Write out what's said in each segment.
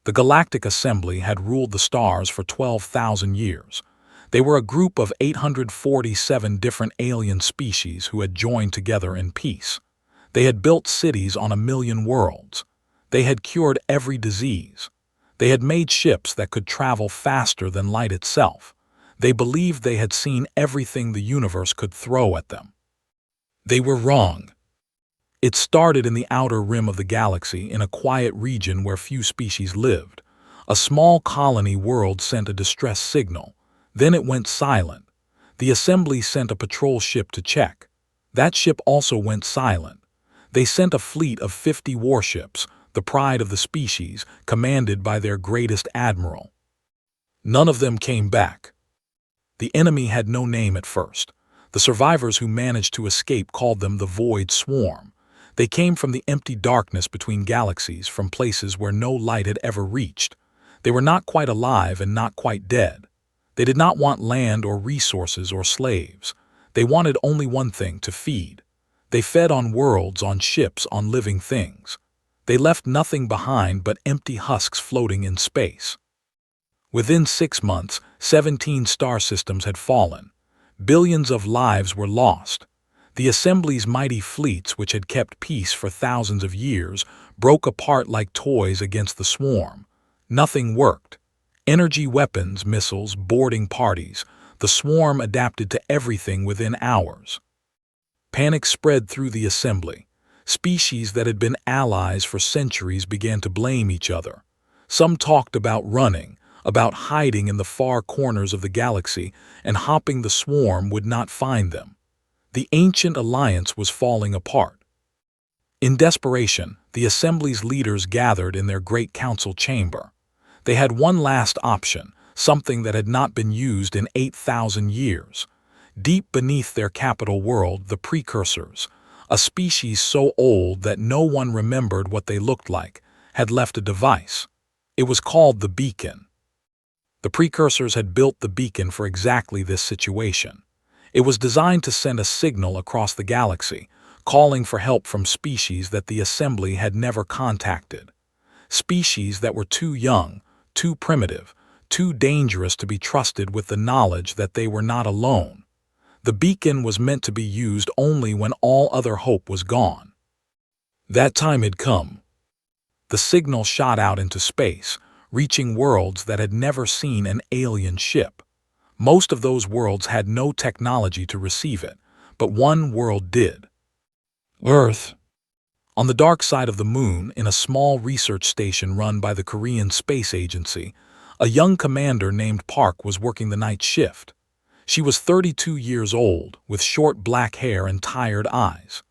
The Galactic Assembly had ruled the stars for 12,000 years. They were a group of 847 different alien species who had joined together in peace. They had built cities on 1,000,000 worlds. They had cured every disease. They had made ships that could travel faster than light itself. They believed they had seen everything the universe could throw at them. They were wrong. It started in the outer rim of the galaxy, in a quiet region where few species lived. A small colony world sent a distress signal. Then it went silent. The Assembly sent a patrol ship to check. That ship also went silent. They sent a fleet of 50 warships, the pride of the species, commanded by their greatest admiral. None of them came back. The enemy had no name at first. The survivors who managed to escape called them the Void Swarm. They came from the empty darkness between galaxies, from places where no light had ever reached. They were not quite alive and not quite dead. They did not want land or resources or slaves. They wanted only one thing: to feed. They fed on worlds, on ships, on living things. They left nothing behind but empty husks floating in space. Within 6 months, 17 star systems had fallen. Billions of lives were lost. The Assembly's mighty fleets, which had kept peace for thousands of years, broke apart like toys against the swarm. Nothing worked. Energy weapons, missiles, boarding parties. The swarm adapted to everything within hours. Panic spread through the Assembly. Species that had been allies for centuries began to blame each other. Some talked about running, about hiding in the far corners of the galaxy, and hoping the swarm would not find them. The ancient alliance was falling apart. In desperation, the Assembly's leaders gathered in their great council chamber. They had one last option, something that had not been used in 8,000 years. Deep beneath their capital world, the precursors, a species so old that no one remembered what they looked like, had left a device. It was called the beacon. The precursors had built the beacon for exactly this situation. It was designed to send a signal across the galaxy, calling for help from species that the Assembly had never contacted. Species that were too young, too primitive, too dangerous to be trusted with the knowledge that they were not alone. The beacon was meant to be used only when all other hope was gone. That time had come. The signal shot out into space, reaching worlds that had never seen an alien ship. Most of those worlds had no technology to receive it, but one world did. Earth. On the dark side of the moon, in a small research station run by the Korean Space Agency, a young commander named Park was working the night shift. She was 32 years old, with short black hair and tired eyes.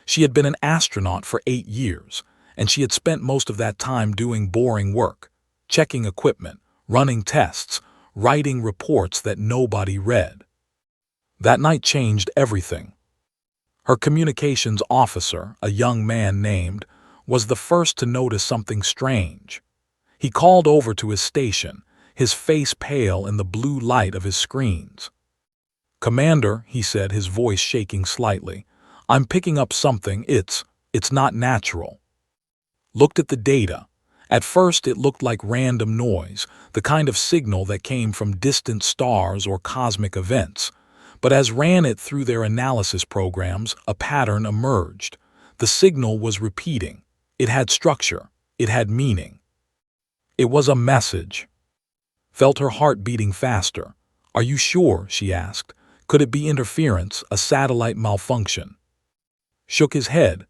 She had been an astronaut for 8 years, and she had spent most of that time doing boring work, checking equipment, running tests, writing reports that nobody read. That night changed everything. Her communications officer, a young man named, was the first to notice something strange. He called over to his station, his face pale in the blue light of his screens. "Commander," he said, his voice shaking slightly, "I'm picking up something. It's not natural." Looked at the data. At first it looked like random noise, the kind of signal that came from distant stars or cosmic events. But as ran it through their analysis programs, a pattern emerged. The signal was repeating. It had structure. It had meaning. It was a message. Felt her heart beating faster. "Are you sure?" she asked. "Could it be interference, a satellite malfunction?" Shook his head.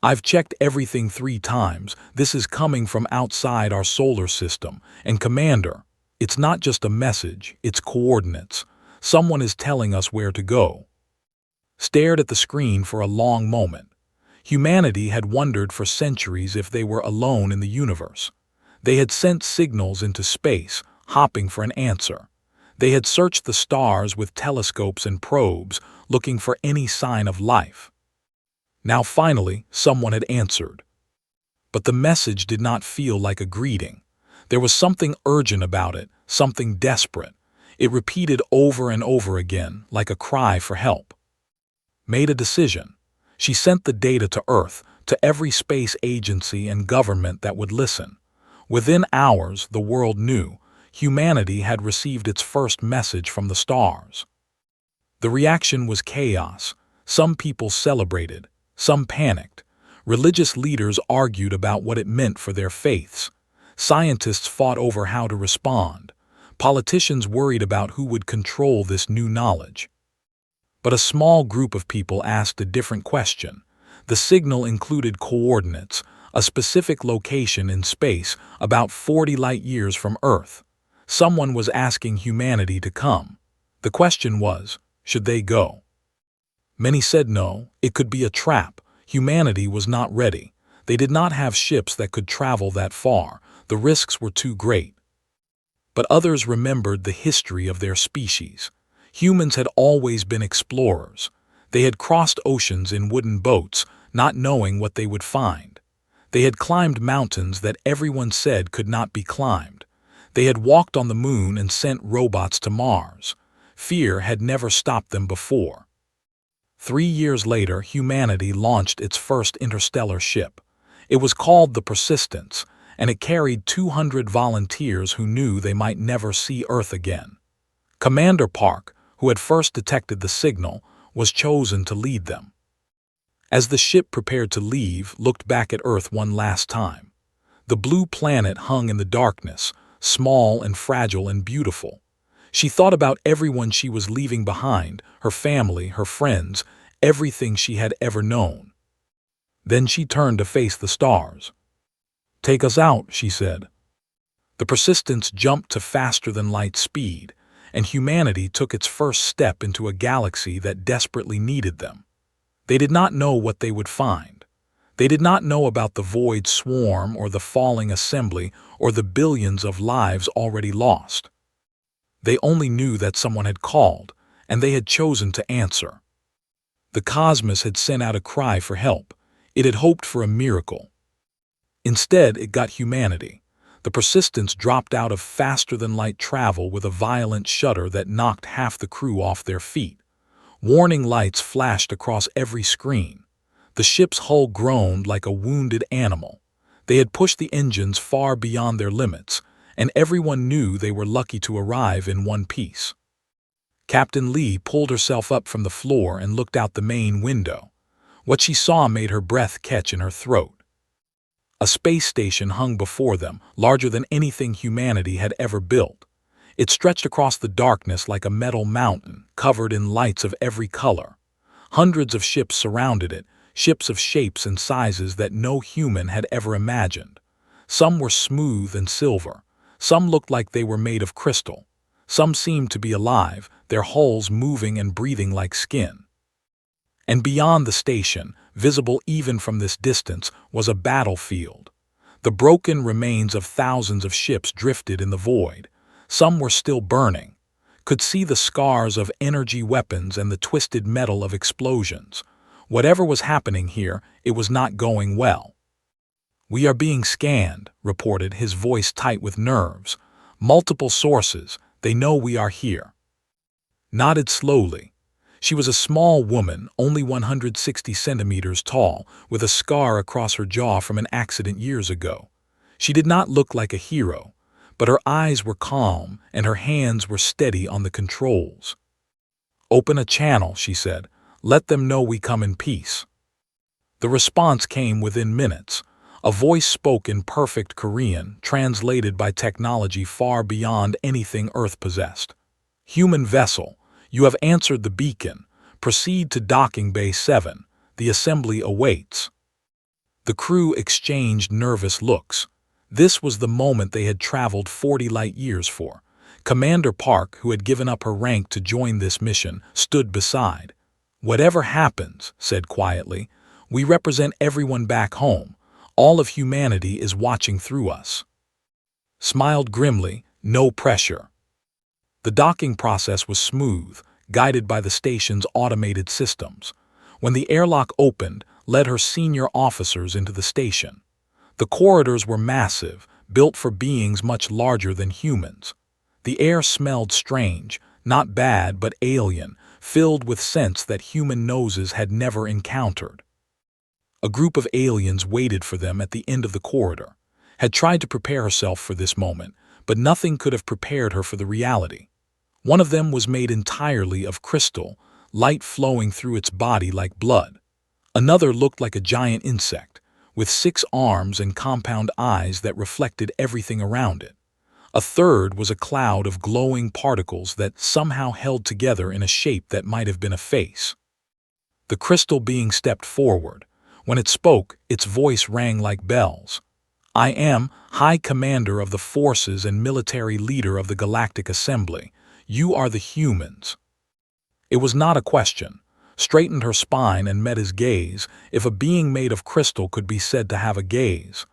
"I've checked everything 3 times. This is coming from outside our solar system. And Commander, it's not just a message, it's coordinates. Someone is telling us where to go." Stared at the screen for a long moment. Humanity had wondered for centuries if they were alone in the universe. They had sent signals into space, hopping for an answer. They had searched the stars with telescopes and probes, looking for any sign of life. Now finally, someone had answered. But the message did not feel like a greeting. There was something urgent about it, something desperate. It repeated over and over again, like a cry for help. Made a decision. She sent the data to Earth, to every space agency and government that would listen. Within hours, the world knew humanity had received its first message from the stars. The reaction was chaos. Some people celebrated, some panicked. Religious leaders argued about what it meant for their faiths. Scientists fought over how to respond. Politicians worried about who would control this new knowledge. But a small group of people asked a different question. The signal included coordinates, a specific location in space about 40 light-years from Earth. Someone was asking humanity to come. The question was, should they go? Many said no, it could be a trap. Humanity was not ready. They did not have ships that could travel that far. The risks were too great. But others remembered the history of their species. Humans had always been explorers. They had crossed oceans in wooden boats, not knowing what they would find. They had climbed mountains that everyone said could not be climbed. They had walked on the moon and sent robots to Mars. Fear had never stopped them before. 3 years later, humanity launched its first interstellar ship. It was called the Persistence, and it carried 200 volunteers who knew they might never see Earth again. Commander Park, who had first detected the signal, was chosen to lead them. As the ship prepared to leave, looked back at Earth one last time. The blue planet hung in the darkness, small and fragile and beautiful. She thought about everyone she was leaving behind, her family, her friends, everything she had ever known. Then she turned to face the stars. "Take us out," she said. The Persistence jumped to faster-than-light speed, and humanity took its first step into a galaxy that desperately needed them. They did not know what they would find. They did not know about the void swarm or the falling assembly or the billions of lives already lost. They only knew that someone had called, and they had chosen to answer. The cosmos had sent out a cry for help. It had hoped for a miracle. Instead, it got humanity. The Persistence dropped out of faster-than-light travel with a violent shudder that knocked half the crew off their feet. Warning lights flashed across every screen. The ship's hull groaned like a wounded animal. They had pushed the engines far beyond their limits, and everyone knew they were lucky to arrive in one piece. Captain Lee pulled herself up from the floor and looked out the main window. What she saw made her breath catch in her throat. A space station hung before them, larger than anything humanity had ever built. It stretched across the darkness like a metal mountain, covered in lights of every color. Hundreds of ships surrounded it, ships of shapes and sizes that no human had ever imagined. Some were smooth and silver. Some looked like they were made of crystal. Some seemed to be alive, their hulls moving and breathing like skin. And beyond the station, visible even from this distance, was a battlefield. The broken remains of thousands of ships drifted in the void. Some were still burning. Could see the scars of energy weapons and the twisted metal of explosions. Whatever was happening here, it was not going well. "We are being scanned," reported, his voice tight with nerves. "Multiple sources. They know we are here." Nodded slowly. She was a small woman, only 160 centimeters tall, with a scar across her jaw from an accident years ago. She did not look like a hero, but her eyes were calm and her hands were steady on the controls. "Open a channel," she said. "Let them know we come in peace." The response came within minutes. A voice spoke in perfect Korean, translated by technology far beyond anything Earth possessed. "Human vessel, you have answered the beacon. Proceed to Docking Bay 7. The assembly awaits." The crew exchanged nervous looks. This was the moment they had traveled 40 light-years for. Commander Park, who had given up her rank to join this mission, stood beside. "Whatever happens," said quietly, "we represent everyone back home. All of humanity is watching through us." Smiled grimly, no pressure. The docking process was smooth, guided by the station's automated systems. When the airlock opened, led her senior officers into the station. The corridors were massive, built for beings much larger than humans. The air smelled strange, not bad but alien, filled with scents that human noses had never encountered. A group of aliens waited for them at the end of the corridor. had tried to prepare herself for this moment, but nothing could have prepared her for the reality. One of them was made entirely of crystal, light flowing through its body like blood. Another looked like a giant insect, with 6 arms and compound eyes that reflected everything around it. A third was a cloud of glowing particles that somehow held together in a shape that might have been a face. The crystal being stepped forward. When it spoke, its voice rang like bells. "I am High Commander of the Forces and Military Leader of the Galactic Assembly. You are the humans." It was not a question. Straightened her spine and met his gaze, if a being made of crystal could be said to have a gaze.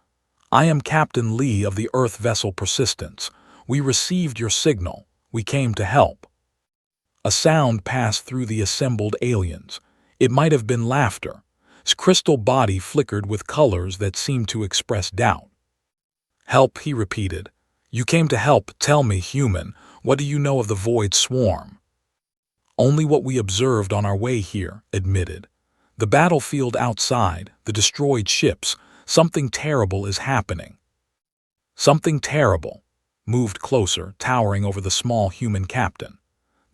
"I am Captain Lee of the Earth vessel Persistence. We received your signal. We came to help." A sound passed through the assembled aliens. It might have been laughter. His crystal body flickered with colors that seemed to express doubt. "Help," he repeated. "You came to help. Tell me, human, what do you know of the Void Swarm?" "Only what we observed on our way here," admitted. "The battlefield outside, the destroyed ships, something terrible is happening." Something terrible. Moved closer, towering over the small human captain.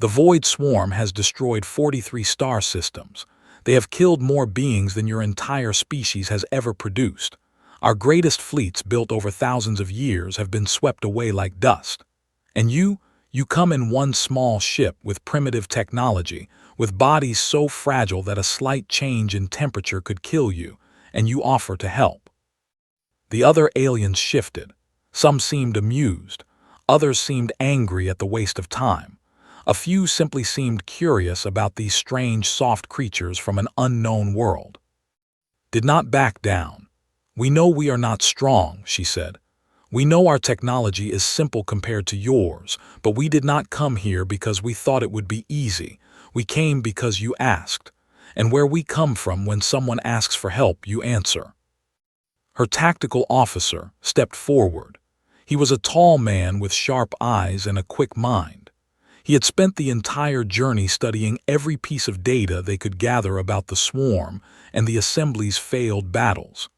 "The Void Swarm has destroyed 43 star systems. They have killed more beings than your entire species has ever produced. Our greatest fleets, built over thousands of years, have been swept away like dust. And you come in one small ship with primitive technology, with bodies so fragile that a slight change in temperature could kill you, and you offer to help." The other aliens shifted. Some seemed amused. Others seemed angry at the waste of time. A few simply seemed curious about these strange, soft creatures from an unknown world. "Did not back down. We know we are not strong," she said. "We know our technology is simple compared to yours, but we did not come here because we thought it would be easy. We came because you asked. And where we come from, when someone asks for help, you answer." Her tactical officer stepped forward. He was a tall man with sharp eyes and a quick mind. He had spent the entire journey studying every piece of data they could gather about the swarm and the Assembly's failed battles.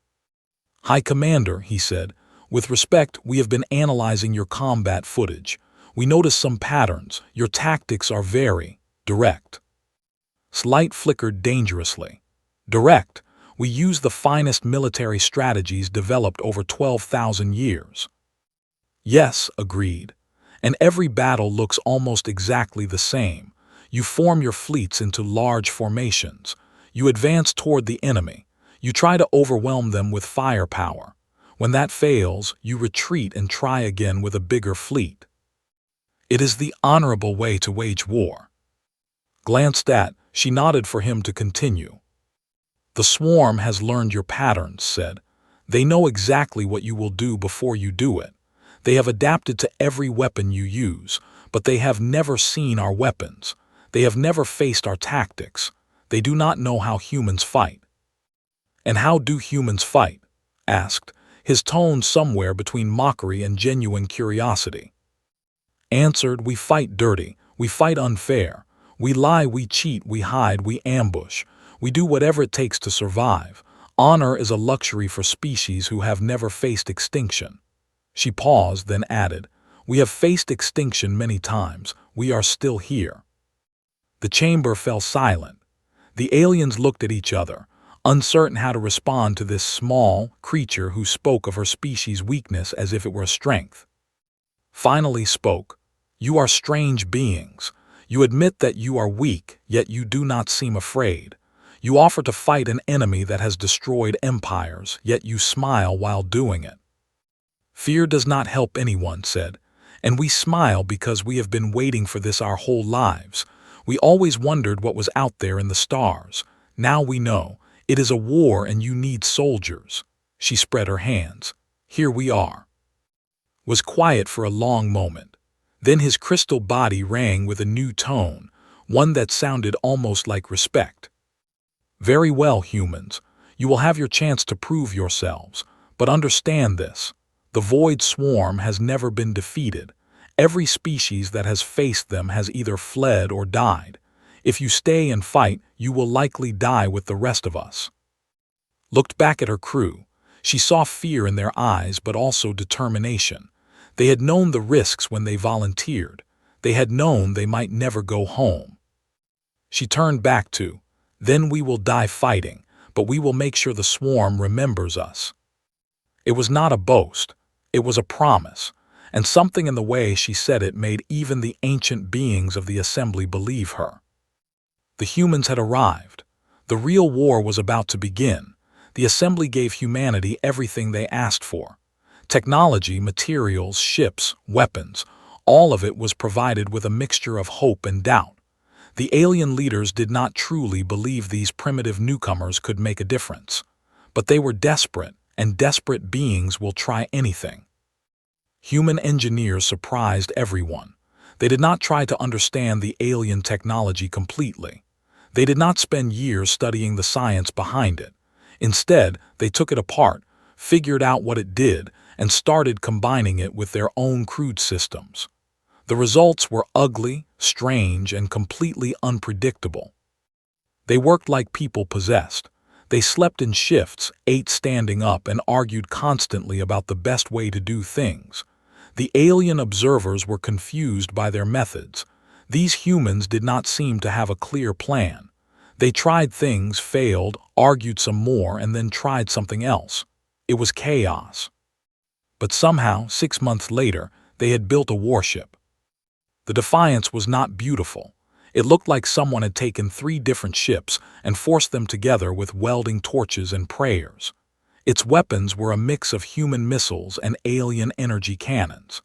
"High Commander," he said, "with respect, we have been analyzing your combat footage. We noticed some patterns. Your tactics are very direct." Light flickered dangerously. "Direct. We use the finest military strategies developed over 12,000 years." "Yes," agreed. "And every battle looks almost exactly the same. You form your fleets into large formations. You advance toward the enemy. You try to overwhelm them with firepower. When that fails, you retreat and try again with a bigger fleet. It is the honorable way to wage war." Glanced at, she nodded for him to continue. "The swarm has learned your patterns," said. "They know exactly what you will do before you do it. They have adapted to every weapon you use, but they have never seen our weapons. They have never faced our tactics. They do not know how humans fight." "And how do humans fight?" asked, his tone somewhere between mockery and genuine curiosity. Answered, "We fight dirty. We fight unfair. We lie, we cheat, we hide, we ambush. We do whatever it takes to survive. Honor is a luxury for species who have never faced extinction." She paused, then added, "We have faced extinction many times. We are still here." The chamber fell silent. The aliens looked at each other, uncertain how to respond to this small creature who spoke of her species' weakness as if it were a strength. Finally spoke, "You are strange beings. You admit that you are weak, yet you do not seem afraid. You offer to fight an enemy that has destroyed empires, yet you smile while doing it." "Fear does not help anyone," said, "and we smile because we have been waiting for this our whole lives. We always wondered what was out there in the stars. Now we know. It is a war and you need soldiers." She spread her hands. "Here we are." Was quiet for a long moment. Then his crystal body rang with a new tone, one that sounded almost like respect. "Very well, humans. You will have your chance to prove yourselves. But understand this. The Void Swarm has never been defeated. Every species that has faced them has either fled or died. If you stay and fight, you will likely die with the rest of us." Looked back at her crew. She saw fear in their eyes, but also determination. They had known the risks when they volunteered. They had known they might never go home. She turned back to, "Then we will die fighting, but we will make sure the swarm remembers us." It was not a boast. It was a promise, and something in the way she said it made even the ancient beings of the assembly believe her. The humans had arrived. The real war was about to begin. The assembly gave humanity everything they asked for. Technology, materials, ships, weapons, all of it was provided with a mixture of hope and doubt. The alien leaders did not truly believe these primitive newcomers could make a difference. But they were desperate, and desperate beings will try anything. Human engineers surprised everyone. They did not try to understand the alien technology completely. They did not spend years studying the science behind it. Instead, they took it apart, figured out what it did, and started combining it with their own crude systems. The results were ugly, strange, and completely unpredictable. They worked like people possessed. They slept in shifts, ate standing up, and argued constantly about the best way to do things. The alien observers were confused by their methods. These humans did not seem to have a clear plan. They tried things, failed, argued some more, and then tried something else. It was chaos. But somehow, 6 months later, they had built a warship. The Defiance was not beautiful. It looked like someone had taken 3 different ships and forced them together with welding torches and prayers. Its weapons were a mix of human missiles and alien energy cannons.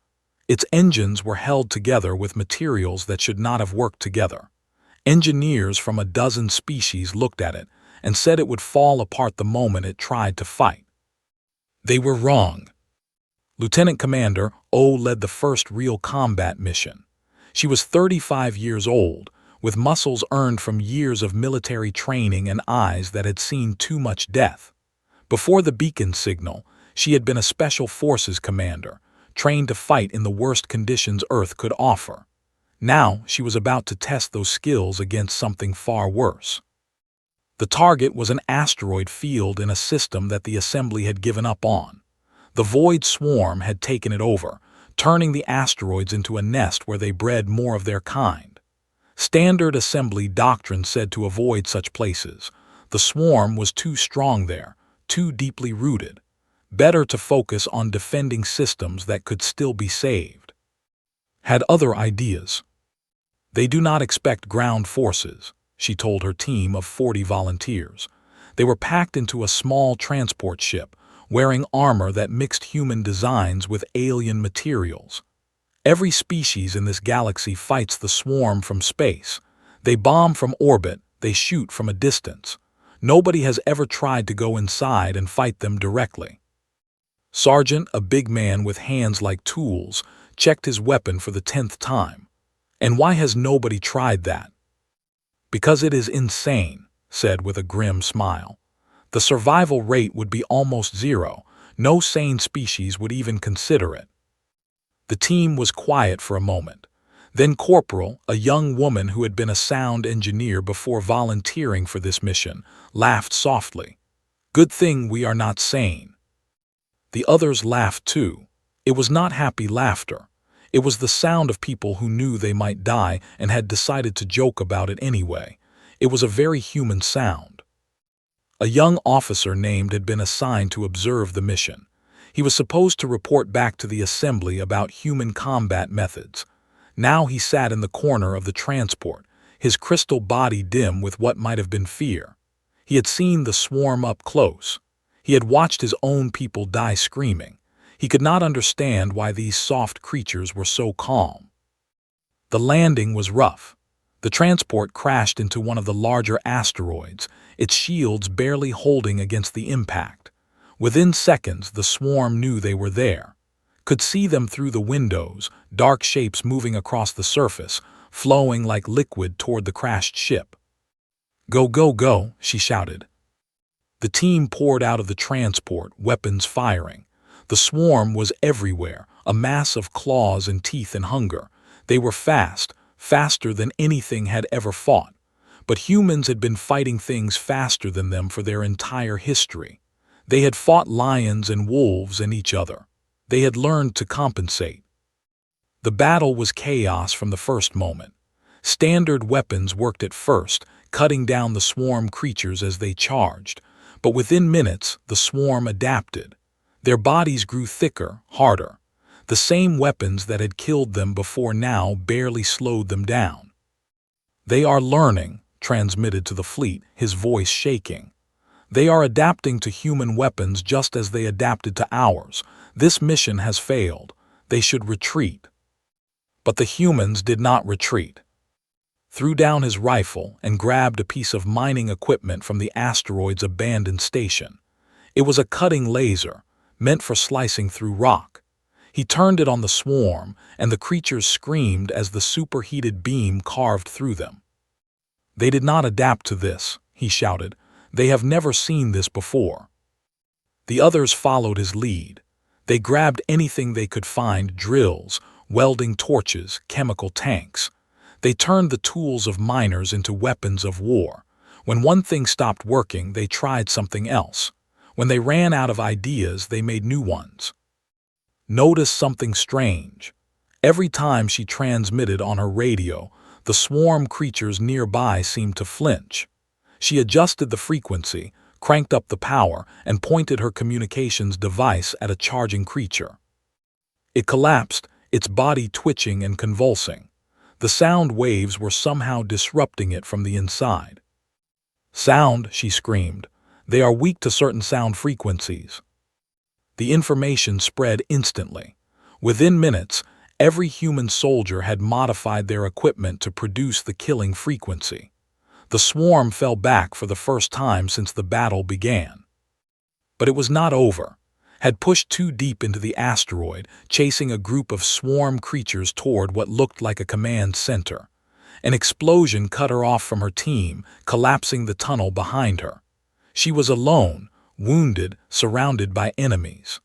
Its engines were held together with materials that should not have worked together. Engineers from a dozen species looked at it and said it would fall apart the moment it tried to fight. They were wrong. Lieutenant Commander O led the first real combat mission. She was 35 years old, with muscles earned from years of military training and eyes that had seen too much death. Before the beacon signal, she had been a Special Forces commander, trained to fight in the worst conditions Earth could offer. Now she was about to test those skills against something far worse. The target was an asteroid field in a system that the Assembly had given up on. The Void Swarm had taken it over, turning the asteroids into a nest where they bred more of their kind. Standard Assembly doctrine said to avoid such places. The swarm was too strong there, too deeply rooted. Better to focus on defending systems that could still be saved. Had other ideas. They do not expect ground forces, she told her team of 40 volunteers. They were packed into a small transport ship, wearing armor that mixed human designs with alien materials. Every species in this galaxy fights the swarm from space. They bomb from orbit, they shoot from a distance. Nobody has ever tried to go inside and fight them directly. Sergeant, a big man with hands like tools, checked his weapon for the 10th time. And why has nobody tried that? Because it is insane, said with a grim smile. The survival rate would be almost 0. No sane species would even consider it. The team was quiet for a moment. Then Corporal, a young woman who had been a sound engineer before volunteering for this mission, laughed softly. Good thing we are not sane. The others laughed too. It was not happy laughter. It was the sound of people who knew they might die and had decided to joke about it anyway. It was a very human sound. A young officer named had been assigned to observe the mission. He was supposed to report back to the Assembly about human combat methods. Now he sat in the corner of the transport, his crystal body dim with what might have been fear. He had seen the swarm up close. He had watched his own people die screaming. He could not understand why these soft creatures were so calm. The landing was rough. The transport crashed into one of the larger asteroids, its shields barely holding against the impact. Within seconds, the swarm knew they were there. Could see them through the windows, dark shapes moving across the surface, flowing like liquid toward the crashed ship. Go, go, go, she shouted. The team poured out of the transport, weapons firing. The swarm was everywhere, a mass of claws and teeth and hunger. They were fast, faster than anything had ever fought. But humans had been fighting things faster than them for their entire history. They had fought lions and wolves and each other. They had learned to compensate. The battle was chaos from the first moment. Standard weapons worked at first, cutting down the swarm creatures as they charged. But within minutes, the swarm adapted. Their bodies grew thicker, harder. The same weapons that had killed them before now barely slowed them down. "They are learning," transmitted to the fleet, his voice shaking. "They are adapting to human weapons just as they adapted to ours. This mission has failed. They should retreat." But the humans did not retreat. Threw down his rifle and grabbed a piece of mining equipment from the asteroid's abandoned station. It was a cutting laser, meant for slicing through rock. He turned it on the swarm, and the creatures screamed as the superheated beam carved through them. "They did not adapt to this," he shouted. "They have never seen this before." The others followed his lead. They grabbed anything they could find: drills, welding torches, chemical tanks. They turned the tools of miners into weapons of war. When one thing stopped working, they tried something else. When they ran out of ideas, they made new ones. Noticed something strange. Every time she transmitted on her radio, the swarm creatures nearby seemed to flinch. She adjusted the frequency, cranked up the power, and pointed her communications device at a charging creature. It collapsed, its body twitching and convulsing. The sound waves were somehow disrupting it from the inside. "Sound," she screamed. "They are weak to certain sound frequencies." The information spread instantly. Within minutes, every human soldier had modified their equipment to produce the killing frequency. The swarm fell back for the first time since the battle began. But it was not over. Had pushed too deep into the asteroid, chasing a group of swarm creatures toward what looked like a command center. An explosion cut her off from her team, collapsing the tunnel behind her. She was alone, wounded, surrounded by enemies.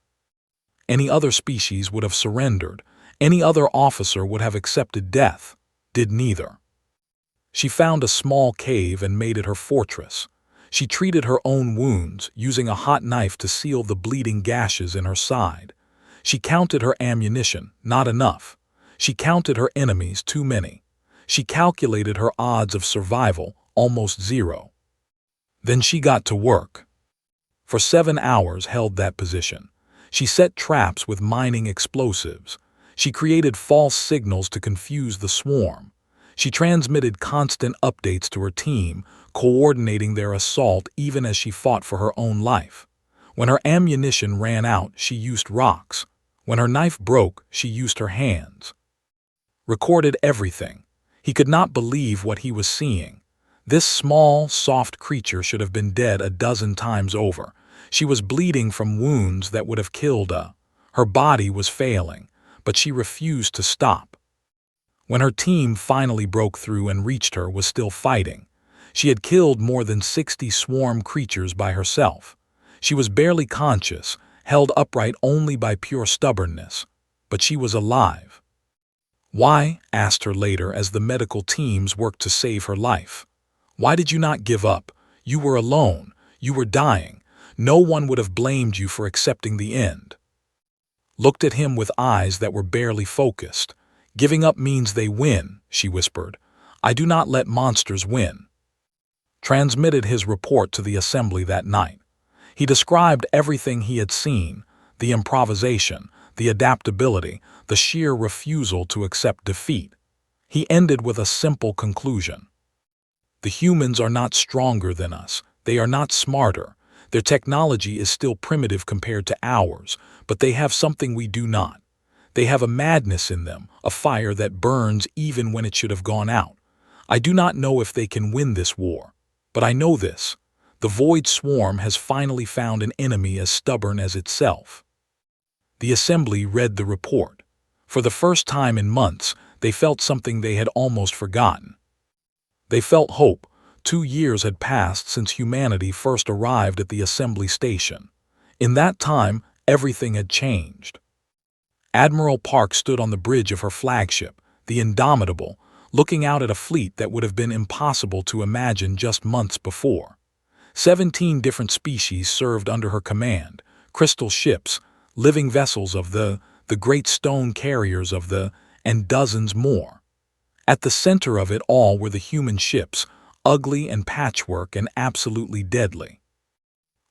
Any other species would have surrendered. Any other officer would have accepted death. Did neither. She found a small cave and made it her fortress. She treated her own wounds, using a hot knife to seal the bleeding gashes in her side. She counted her ammunition, not enough. She counted her enemies, too many. She calculated her odds of survival, almost zero. Then she got to work. For 7 hours held that position. She set traps with mining explosives. She created false signals to confuse the swarm. She transmitted constant updates to her team, coordinating their assault even as she fought for her own life. When her ammunition ran out, she used rocks. When her knife broke, she used her hands. Recorded everything. He could not believe what he was seeing. This small, soft creature should have been dead a dozen times over. She was bleeding from wounds that would have killed her. Her body was failing, but she refused to stop. When her team finally broke through and reached her, was still fighting. She had killed more than 60 swarm creatures by herself. She was barely conscious, held upright only by pure stubbornness. But she was alive. "Why?" asked her later as the medical teams worked to save her life. "Why did you not give up? You were alone. You were dying. No one would have blamed you for accepting the end." Looked at him with eyes that were barely focused. "Giving up means they win," she whispered. "I do not let monsters win." Transmitted his report to the assembly that night. He described everything he had seen: the improvisation, the adaptability, the sheer refusal to accept defeat. He ended with a simple conclusion. "The humans are not stronger than us. They are not smarter. Their technology is still primitive compared to ours, but they have something we do not. They have a madness in them, a fire that burns even when it should have gone out. I do not know if they can win this war, but I know this: the Void Swarm has finally found an enemy as stubborn as itself." The assembly read the report. For the first time in months, they felt something they had almost forgotten. They felt hope. 2 years had passed since humanity first arrived at the assembly station. In that time, everything had changed. Admiral Park stood on the bridge of her flagship, the Indomitable, looking out at a fleet that would have been impossible to imagine just months before. 17 different species served under her command, crystal ships, living vessels of the great stone carriers of and dozens more. At the center of it all were the human ships, ugly and patchwork and absolutely deadly.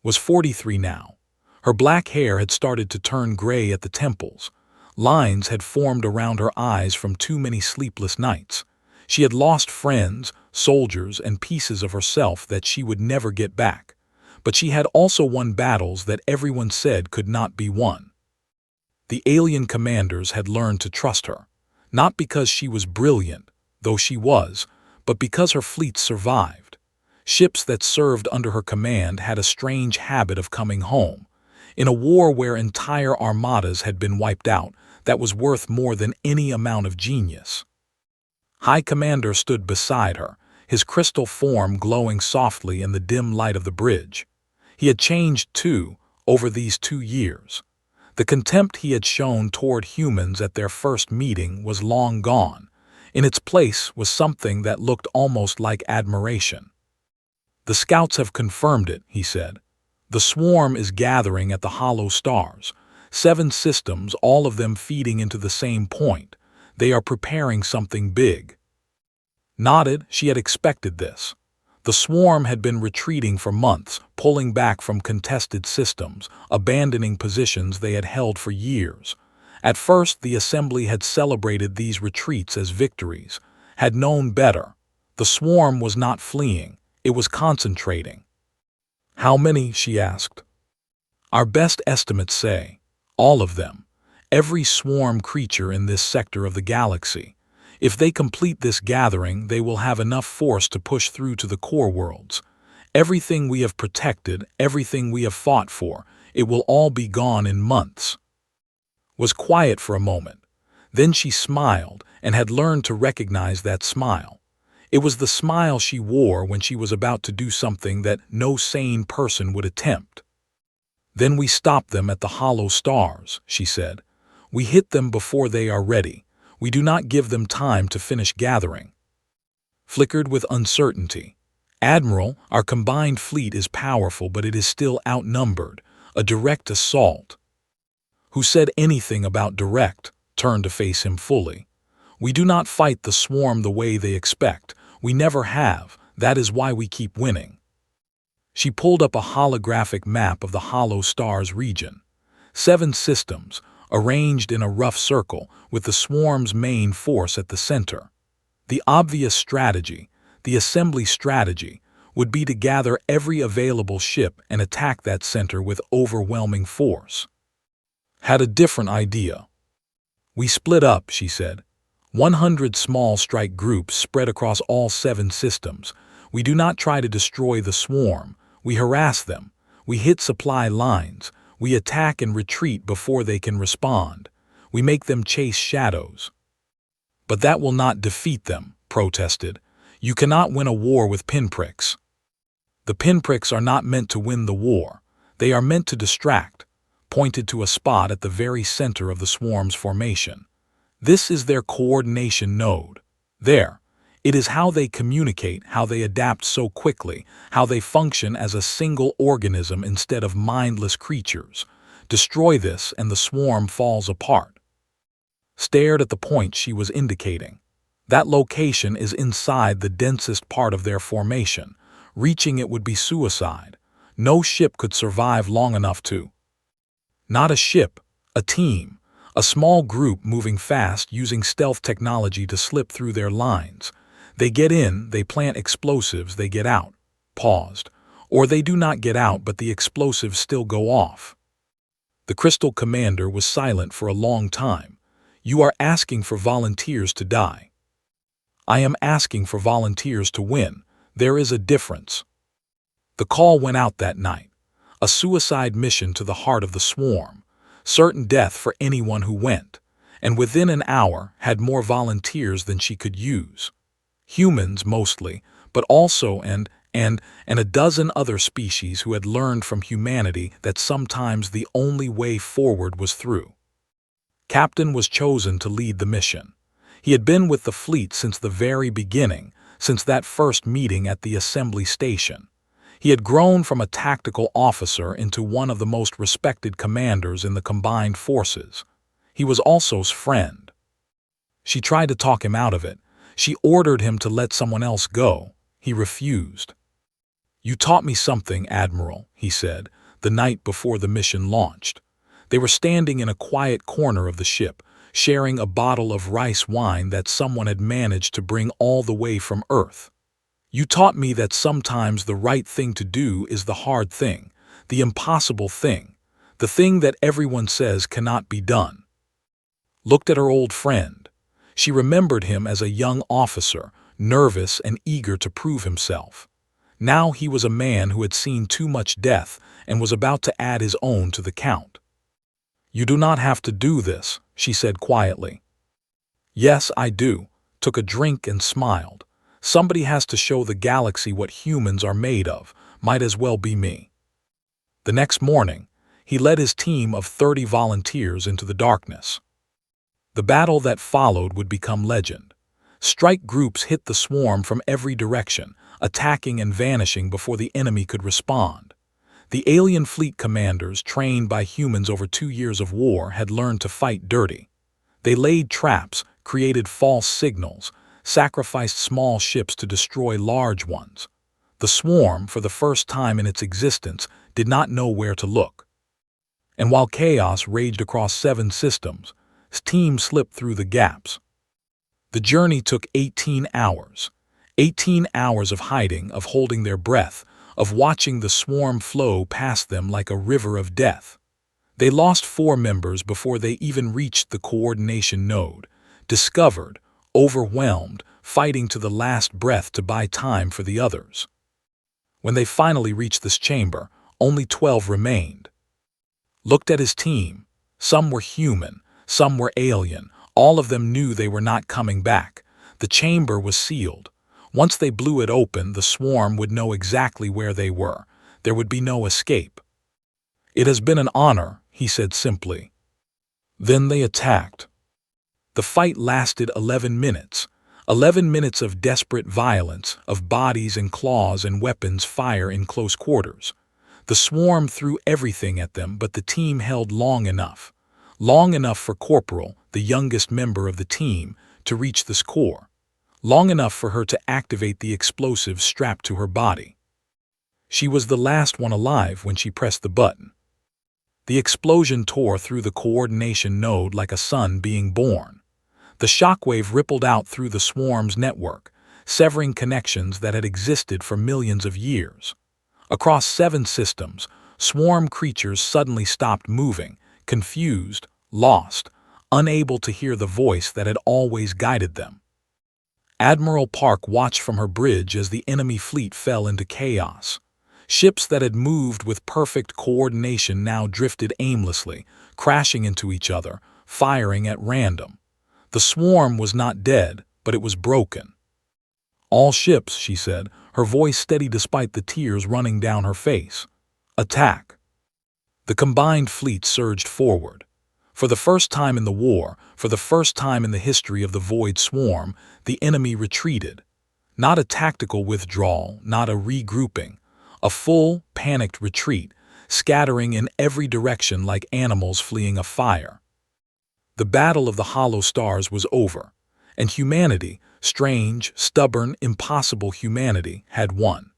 Was 43 now. Her black hair had started to turn gray at the temples. Lines had formed around her eyes from too many sleepless nights. She had lost friends, soldiers, and pieces of herself that she would never get back. But she had also won battles that everyone said could not be won. The alien commanders had learned to trust her, not because she was brilliant, though she was, but because her fleets survived. Ships that served under her command had a strange habit of coming home. In a war where entire armadas had been wiped out, that was worth more than any amount of genius. High Commander stood beside her, his crystal form glowing softly in the dim light of the bridge. He had changed, too, over these 2 years. The contempt he had shown toward humans at their first meeting was long gone. In its place was something that looked almost like admiration. "The scouts have confirmed it," he said. "The swarm is gathering at the hollow stars. 7 systems, all of them feeding into the same point. They are preparing something big." Nodded, she had expected this. The swarm had been retreating for months, pulling back from contested systems, abandoning positions they had held for years. At first, the assembly had celebrated these retreats as victories, had known better. The swarm was not fleeing, it was concentrating. "How many?" she asked. "Our best estimates say all of them. Every swarm creature in this sector of the galaxy. If they complete this gathering, they will have enough force to push through to the core worlds. Everything we have protected, everything we have fought for, it will all be gone in months." Was quiet for a moment. Then she smiled, and had learned to recognize that smile. It was the smile she wore when she was about to do something that no sane person would attempt. "Then we stop them at the hollow stars," she said. "We hit them before they are ready. We do not give them time to finish gathering." Flickered with uncertainty. "Admiral, our combined fleet is powerful, but it is still outnumbered. A direct assault." Who said anything about direct? Turned to face him fully. "We do not fight the swarm the way they expect. We never have. That is why we keep winning." She pulled up a holographic map of the hollow stars region. 7 systems, arranged in a rough circle, with the swarm's main force at the center. The obvious strategy, the assembly strategy, would be to gather every available ship and attack that center with overwhelming force. Had a different idea. "We split up," she said. 100 small strike groups spread across all 7 systems. We do not try to destroy the swarm. We harass them. We hit supply lines. We attack and retreat before they can respond. We make them chase shadows." "But that will not defeat them," protested. "You cannot win a war with pinpricks." "The pinpricks are not meant to win the war. They are meant to distract," pointed to a spot at the very center of the swarm's formation. "This is their coordination node. There. It is how they communicate, how they adapt so quickly, how they function as a single organism instead of mindless creatures. Destroy this and the swarm falls apart." Stared at the point she was indicating. "That location is inside the densest part of their formation. Reaching it would be suicide. No ship could survive long enough to." Not a ship, a team. A small group moving fast using stealth technology to slip through their lines. They get in, they plant explosives, they get out. Paused. Or they do not get out, but the explosives still go off. The Crystal Commander was silent for a long time. "You are asking for volunteers to die." "I am asking for volunteers to win. There is a difference." The call went out that night. A suicide mission to the heart of the swarm. Certain death for anyone who went, and within an hour had more volunteers than she could use. Humans mostly, but also and a dozen other species who had learned from humanity that sometimes the only way forward was through. Captain was chosen to lead the mission. He had been with the fleet since the very beginning, since that first meeting at the assembly station. He had grown from a tactical officer into one of the most respected commanders in the combined forces. He was Also's friend. She tried to talk him out of it. She ordered him to let someone else go. He refused. "You taught me something, Admiral," he said, the night before the mission launched. They were standing in a quiet corner of the ship, sharing a bottle of rice wine that someone had managed to bring all the way from Earth. "You taught me that sometimes the right thing to do is the hard thing, the impossible thing, the thing that everyone says cannot be done." Looked at her old friend. She remembered him as a young officer, nervous and eager to prove himself. Now he was a man who had seen too much death and was about to add his own to the count. "You do not have to do this," she said quietly. "Yes, I do," took a drink and smiled. "Somebody has to show the galaxy what humans are made of. Might as well be me." The next morning, he led his team of 30 volunteers into the darkness. The battle that followed would become legend. Strike groups hit the swarm from every direction, attacking and vanishing before the enemy could respond. The alien fleet commanders, trained by humans over 2 years of war, had learned to fight dirty. They laid traps, created false signals, sacrificed small ships to destroy large ones. The swarm, for the first time in its existence, did not know where to look. And while chaos raged across 7 systems, his team slipped through the gaps. The journey took 18 hours. 18 hours of hiding, of holding their breath, of watching the swarm flow past them like a river of death. They lost 4 members before they even reached the coordination node, discovered, overwhelmed, fighting to the last breath to buy time for the others. When they finally reached this chamber, only 12 remained. Looked at his team. Some were human, some were alien. All of them knew they were not coming back. The chamber was sealed. Once they blew it open, the swarm would know exactly where they were. There would be no escape. "It has been an honor," he said simply. Then they attacked. The fight lasted 11 minutes. 11 minutes of desperate violence, of bodies and claws and weapons fire in close quarters. The swarm threw everything at them, but the team held long enough. Long enough for Corporal, the youngest member of the team, to reach this core. Long enough for her to activate the explosive strapped to her body. She was the last one alive when she pressed the button. The explosion tore through the coordination node like a sun being born. The shockwave rippled out through the swarm's network, severing connections that had existed for millions of years. Across 7 systems, swarm creatures suddenly stopped moving, confused, lost, unable to hear the voice that had always guided them. Admiral Park watched from her bridge as the enemy fleet fell into chaos. Ships that had moved with perfect coordination now drifted aimlessly, crashing into each other, firing at random. The swarm was not dead, but it was broken. "All ships," she said, her voice steady despite the tears running down her face. "Attack." The combined fleet surged forward. For the first time in the war, for the first time in the history of the Void Swarm, the enemy retreated. Not a tactical withdrawal, not a regrouping. A full, panicked retreat, scattering in every direction like animals fleeing a fire. The battle of the hollow stars was over, and humanity, strange, stubborn, impossible humanity, had won.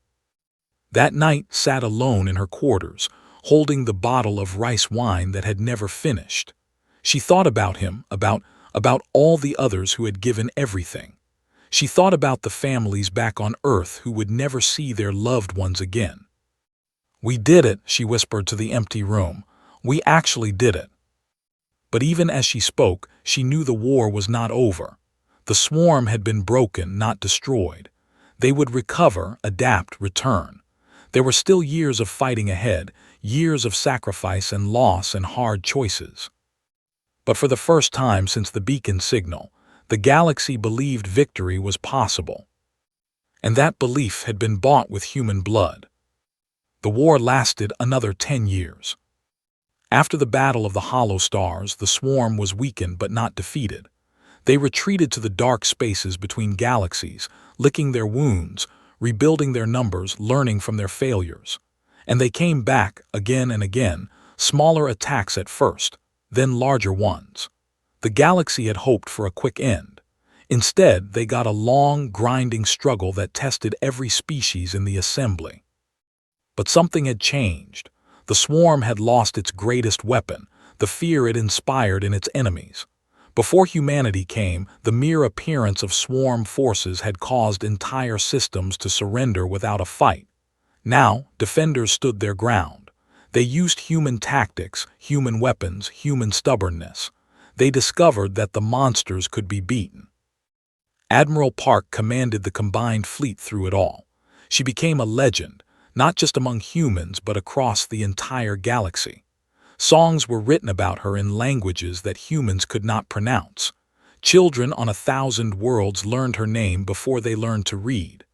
That night sat alone in her quarters, holding the bottle of rice wine that had never finished. She thought about him, about all the others who had given everything. She thought about the families back on Earth who would never see their loved ones again. "We did it," she whispered to the empty room. "We actually did it." But even as she spoke, she knew the war was not over. The swarm had been broken, not destroyed. They would recover, adapt, return. There were still years of fighting ahead, years of sacrifice and loss and hard choices. But for the first time since the beacon signal, the galaxy believed victory was possible. And that belief had been bought with human blood. The war lasted another 10 years. After the Battle of the Hollow Stars, the swarm was weakened but not defeated. They retreated to the dark spaces between galaxies, licking their wounds, rebuilding their numbers, learning from their failures. And they came back again and again, smaller attacks at first, then larger ones. The galaxy had hoped for a quick end. Instead, they got a long, grinding struggle that tested every species in the assembly. But something had changed. The swarm had lost its greatest weapon, the fear it inspired in its enemies. Before humanity came, the mere appearance of swarm forces had caused entire systems to surrender without a fight. Now, defenders stood their ground. They used human tactics, human weapons, human stubbornness. They discovered that the monsters could be beaten. Admiral Park commanded the combined fleet through it all. She became a legend, not just among humans but across the entire galaxy. Songs were written about her in languages that humans could not pronounce. Children on 1,000 worlds learned her name before they learned to read.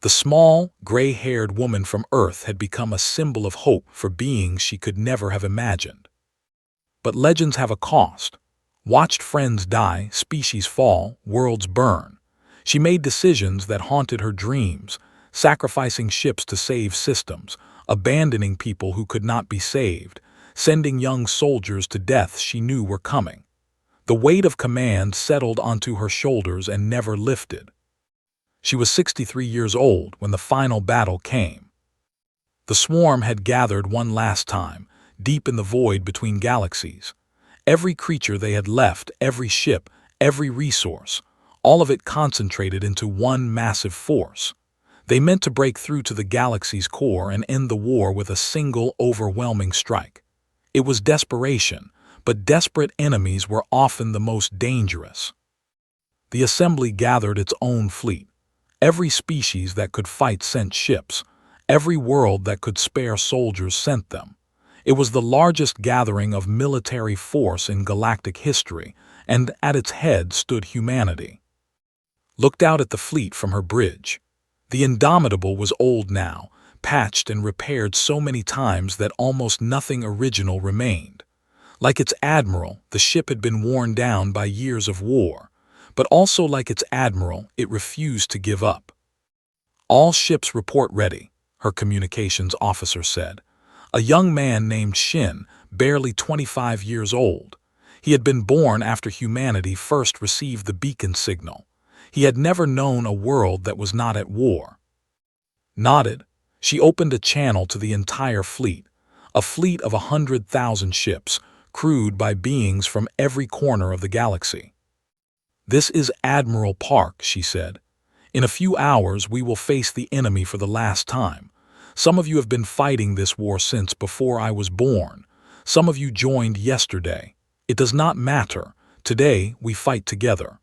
The small, gray-haired woman from Earth had become a symbol of hope for beings she could never have imagined. But legends have a cost. Watched friends die, species fall, worlds burn. She made decisions that haunted her dreams, sacrificing ships to save systems, abandoning people who could not be saved, sending young soldiers to deaths she knew were coming. The weight of command settled onto her shoulders and never lifted. She was 63 years old when the final battle came. The swarm had gathered one last time, deep in the void between galaxies. Every creature they had left, every ship, every resource, all of it concentrated into one massive force. They meant to break through to the galaxy's core and end the war with a single, overwhelming strike. It was desperation, but desperate enemies were often the most dangerous. The assembly gathered its own fleet. Every species that could fight sent ships. Every world that could spare soldiers sent them. It was the largest gathering of military force in galactic history, and at its head stood humanity. Looked out at the fleet from her bridge. The Indomitable was old now, patched and repaired so many times that almost nothing original remained. Like its admiral, the ship had been worn down by years of war. But also like its admiral, it refused to give up. "All ships report ready," her communications officer said. A young man named Shin, barely 25 years old. He had been born after humanity first received the beacon signal. He had never known a world that was not at war. Nodded, she opened a channel to the entire fleet, a fleet of 100,000 ships, crewed by beings from every corner of the galaxy. "This is Admiral Park," she said. "In a few hours we will face the enemy for the last time. Some of you have been fighting this war since before I was born. Some of you joined yesterday. It does not matter. Today we fight together."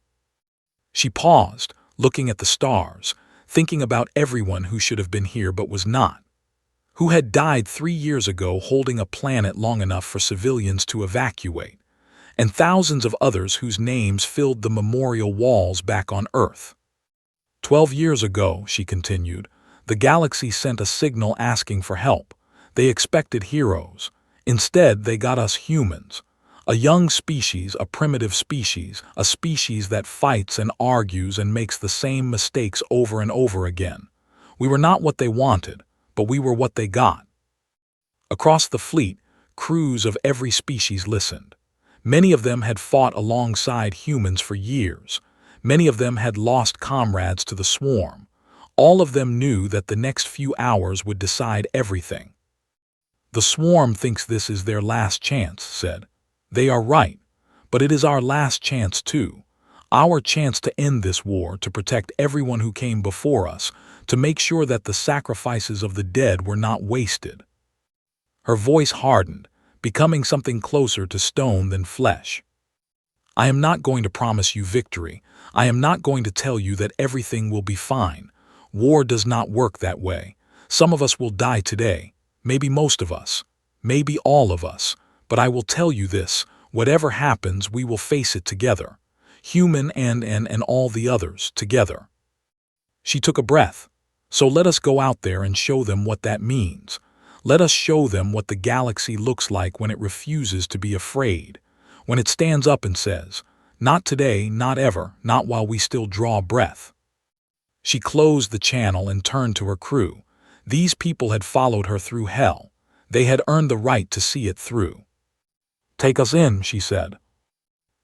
She paused, looking at the stars, thinking about everyone who should have been here but was not. Who had died 3 years ago holding a planet long enough for civilians to evacuate. And thousands of others whose names filled the memorial walls back on Earth. 12 years ago, she continued, the galaxy sent a signal asking for help. They expected heroes. Instead, they got us humans. A young species, a primitive species, a species that fights and argues and makes the same mistakes over and over again. We were not what they wanted, but we were what they got. Across the fleet, crews of every species listened. Many of them had fought alongside humans for years. Many of them had lost comrades to the swarm. All of them knew that the next few hours would decide everything. "The swarm thinks this is their last chance," said. "They are right, but it is our last chance too. Our chance to end this war, to protect everyone who came before us, to make sure that the sacrifices of the dead were not wasted." Her voice hardened, becoming something closer to stone than flesh. "I am not going to promise you victory. I am not going to tell you that everything will be fine. War does not work that way. Some of us will die today, maybe most of us, maybe all of us, but I will tell you this, whatever happens we will face it together. Human and all the others, together." She took a breath. "So let us go out there and show them what that means. Let us show them what the galaxy looks like when it refuses to be afraid, when it stands up and says, 'Not today, not ever, not while we still draw breath.'" She closed the channel and turned to her crew. These people had followed her through hell. They had earned the right to see it through. "Take us in," she said.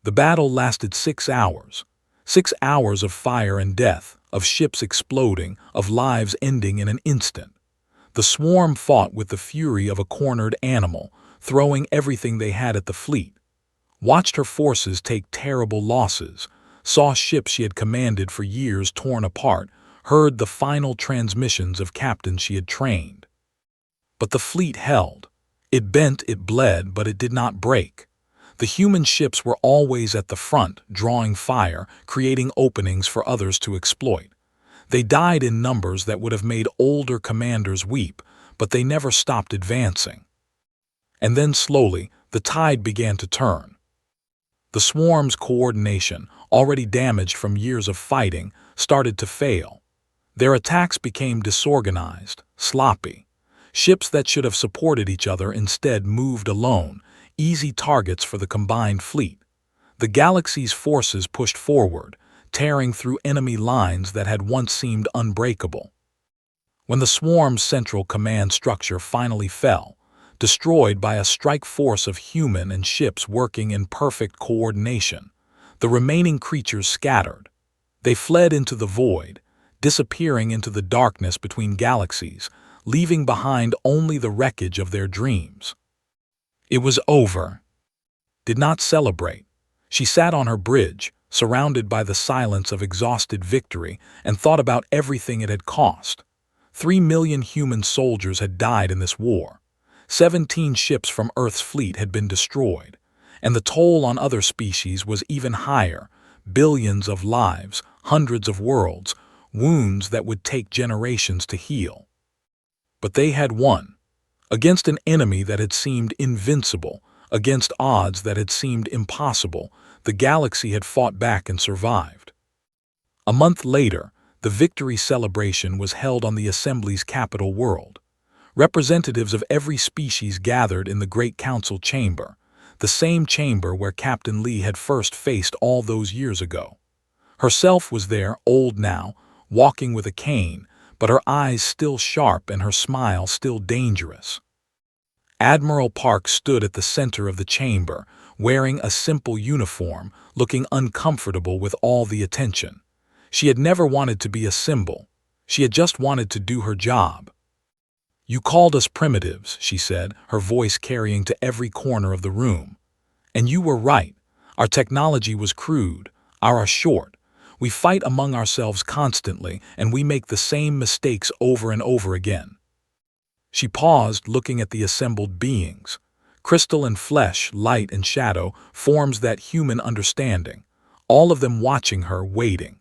The battle lasted 6 hours. 6 hours of fire and death, of ships exploding, of lives ending in an instant. The swarm fought with the fury of a cornered animal, throwing everything they had at the fleet. Watched her forces take terrible losses, saw ships she had commanded for years torn apart, heard the final transmissions of captains she had trained. But the fleet held. It bent, it bled, but it did not break. The human ships were always at the front, drawing fire, creating openings for others to exploit. They died in numbers that would have made older commanders weep, but they never stopped advancing. And then slowly, the tide began to turn. The swarm's coordination, already damaged from years of fighting, started to fail. Their attacks became disorganized, sloppy. Ships that should have supported each other instead moved alone, easy targets for the combined fleet. The galaxy's forces pushed forward, tearing through enemy lines that had once seemed unbreakable. When the swarm's central command structure finally fell, destroyed by a strike force of human and ships working in perfect coordination, the remaining creatures scattered. They fled into the void, disappearing into the darkness between galaxies, leaving behind only the wreckage of their dreams. It was over. Did not celebrate. She sat on her bridge, surrounded by the silence of exhausted victory, and thought about everything it had cost. 3 million human soldiers had died in this war. 17 ships from Earth's fleet had been destroyed, and the toll on other species was even higher. Billions of lives, hundreds of worlds, wounds that would take generations to heal. But they had won. Against an enemy that had seemed invincible, against odds that had seemed impossible, the galaxy had fought back and survived. A month later, the victory celebration was held on the Assembly's capital world. Representatives of every species gathered in the Great Council chamber, the same chamber where Captain Lee had first faced all those years ago. Herself was there, old now, walking with a cane, but her eyes still sharp and her smile still dangerous. Admiral Park stood at the center of the chamber, wearing a simple uniform, looking uncomfortable with all the attention. She had never wanted to be a symbol. She had just wanted to do her job. "You called us primitives," she said, her voice carrying to every corner of the room. "And you were right. Our technology was crude, our short. We fight among ourselves constantly, and we make the same mistakes over and over again." She paused, looking at the assembled beings. Crystal and flesh, light and shadow, forms that human understanding. All of them watching her, waiting.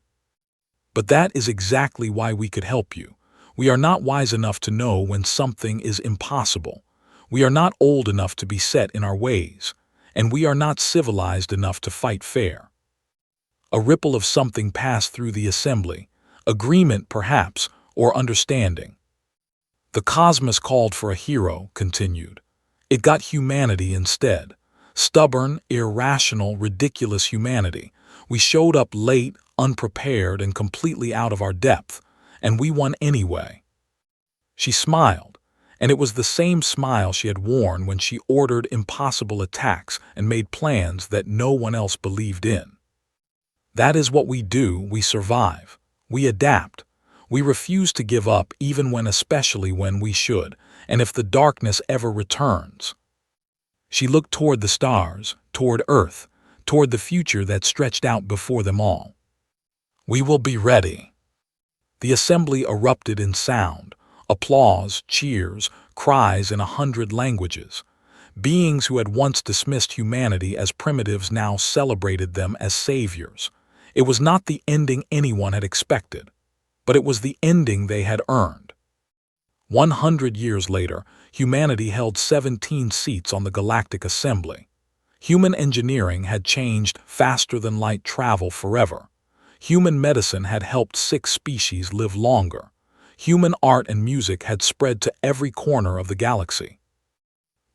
"But that is exactly why we could help you. We are not wise enough to know when something is impossible. We are not old enough to be set in our ways. And we are not civilized enough to fight fair." A ripple of something passed through the assembly. Agreement, perhaps, or understanding. "The cosmos called for a hero," continued. "It got humanity instead. Stubborn, irrational, ridiculous humanity. We showed up late, unprepared, and completely out of our depth, and we won anyway." She smiled, and it was the same smile she had worn when she ordered impossible attacks and made plans that no one else believed in. "That is what we do. We survive. We adapt. We refuse to give up especially when we should, and if the darkness ever returns." She looked toward the stars, toward Earth, toward the future that stretched out before them all. "We will be ready." The assembly erupted in sound, applause, cheers, cries in 100 languages. Beings who had once dismissed humanity as primitives now celebrated them as saviors. It was not the ending anyone had expected, but it was the ending they had earned. 100 years later, humanity held 17 seats on the Galactic Assembly. Human engineering had changed faster-than-light travel forever. Human medicine had helped 6 species live longer. Human art and music had spread to every corner of the galaxy.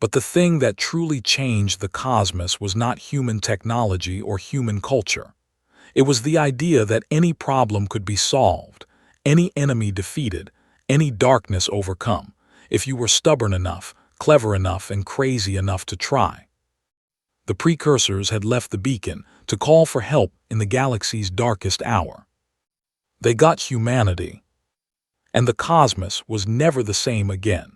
But the thing that truly changed the cosmos was not human technology or human culture. It was the idea that any problem could be solved, any enemy defeated, any darkness overcome, if you were stubborn enough, clever enough, and crazy enough to try. The precursors had left the beacon to call for help in the galaxy's darkest hour. They got humanity, and the cosmos was never the same again.